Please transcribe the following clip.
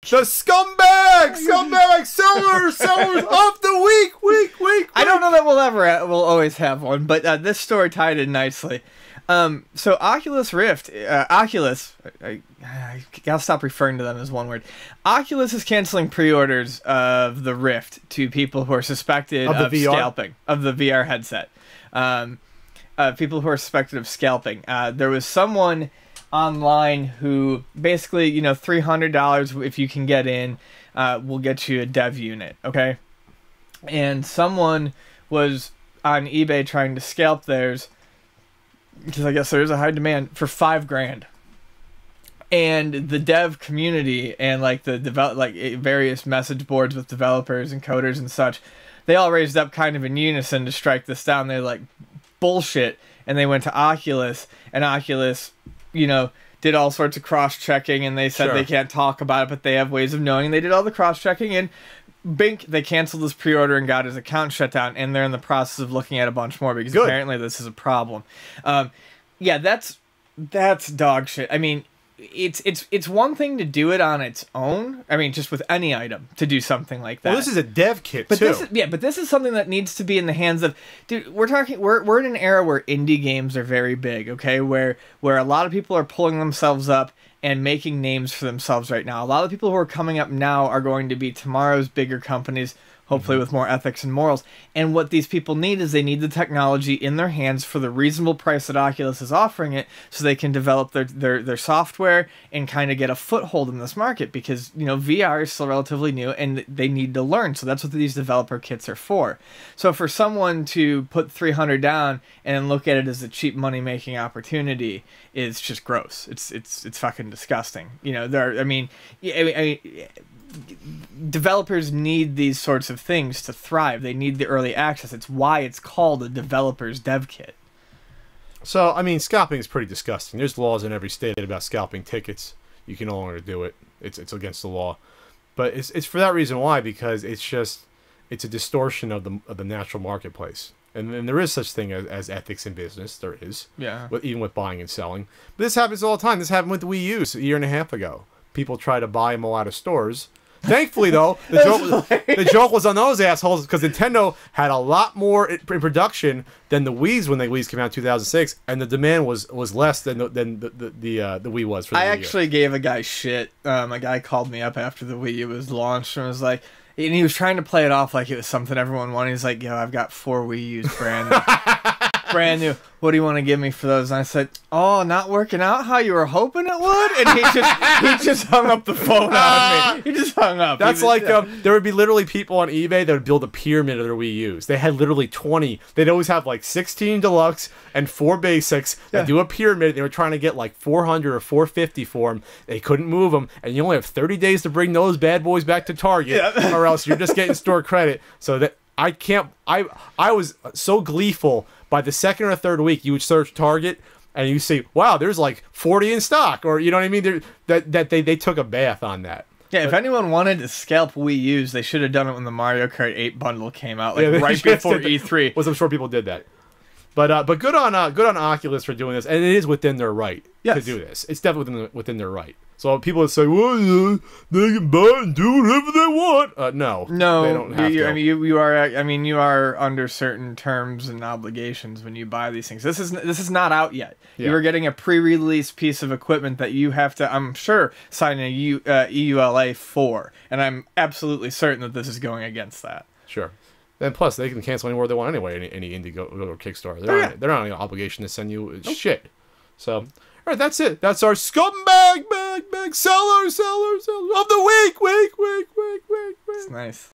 The scumbag sellers of the week. I don't know that we'll always have one, but this story tied in nicely. So Oculus Rift, Oculus, I gotta stop referring to them as one word. Oculus is canceling pre-orders of the Rift to people who are suspected of scalping, of the VR headset. People who are suspected of scalping. There was someone online who basically, you know, $300 if you can get in, will get you a dev unit, okay? And someone was on eBay trying to scalp theirs, because I guess there is a high demand, for $5,000. And the dev community and like the various message boards with developers and coders and such, they all raised up kind of in unison to strike this down. They're like, bullshit. And they went to Oculus, and Oculus, you know, did all sorts of cross-checking, and they said they can't talk about it, but they have ways of knowing. And they did all the cross-checking, and bink, they canceled his pre-order and got his account shut down, and they're in the process of looking at a bunch more, because apparently this is a problem. Yeah, that's dog shit. I mean, it's one thing to do it on its own. I mean, just with any item to do something like that. Well, this is a dev kit but too. But this is something that needs to be in the hands of, dude. We're in an era where indie games are very big. Okay, where a lot of people are pulling themselves up and making names for themselves right now. A lot of people who are coming up now are going to be tomorrow's bigger companies, hopefully with more ethics and morals. And what these people need is they need the technology in their hands for the reasonable price that Oculus is offering it, so they can develop their software and kind of get a foothold in this market, because, you know, VR is still relatively new and they need to learn. So that's what these developer kits are for. So for someone to put $300 down and look at it as a cheap money-making opportunity is just gross. It's fucking disgusting. You know, I mean, developers need these sorts of things to thrive. They need the early access. It's why it's called a developer's dev kit. So, I mean, scalping is pretty disgusting. There's laws in every state about scalping tickets. You can no longer do it. It's against the law. But it's for that reason why, because it's a distortion of the natural marketplace. And there is such thing as ethics in business. There is. Yeah. Even with buying and selling. But this happens all the time. This happened with the Wii U's a year and a half ago. People try to buy them all out of stores. Thankfully, though, the joke was on those assholes, because Nintendo had a lot more in production than the Wii's when the Wii's came out in 2006, and the demand was less than the Wii was for the Wii U. Actually gave a guy shit. A guy called me up after the Wii U was launched and was like, and he was trying to play it off like it was something everyone wanted. He's like, yo, I've got 4 Wii U's brand new. What do you want to give me for those? And I said, oh, not working out how you were hoping it would? And he just hung up the phone on me. He just hung up. That's like, there would be literally people on eBay that would build a pyramid of their Wii U's. They had literally 20. They'd always have like 16 deluxe and 4 basics. They'd do a pyramid. They were trying to get like 400 or 450 for them. They couldn't move them. And you only have 30 days to bring those bad boys back to Target, or else you're just getting store credit. So that I was so gleeful. By the second or third week, you would search Target and you see, wow, there's like 40 in stock, or you know what I mean? They took a bath on that. Yeah, if anyone wanted to scalp Wii U's, they should have done it when the Mario Kart 8 bundle came out, like right before E3. I'm sure people did that. But good on Oculus for doing this, and it is within their right to do this. It's definitely within their right. So people that say, well, they can buy and do whatever they want. No, they don't have to. I mean, you are under certain terms and obligations when you buy these things. This is not out yet. Yeah. You are getting a pre-release piece of equipment that you have to, I'm sure, sign a EULA for, and I'm absolutely certain that this is going against that. Sure. And plus, they can cancel anywhere they want anyway. Any Indiegogo or Kickstarter, they're not on any obligation to send you shit. So, all right, that's it. That's our scumbag seller of the week. Week. It's nice.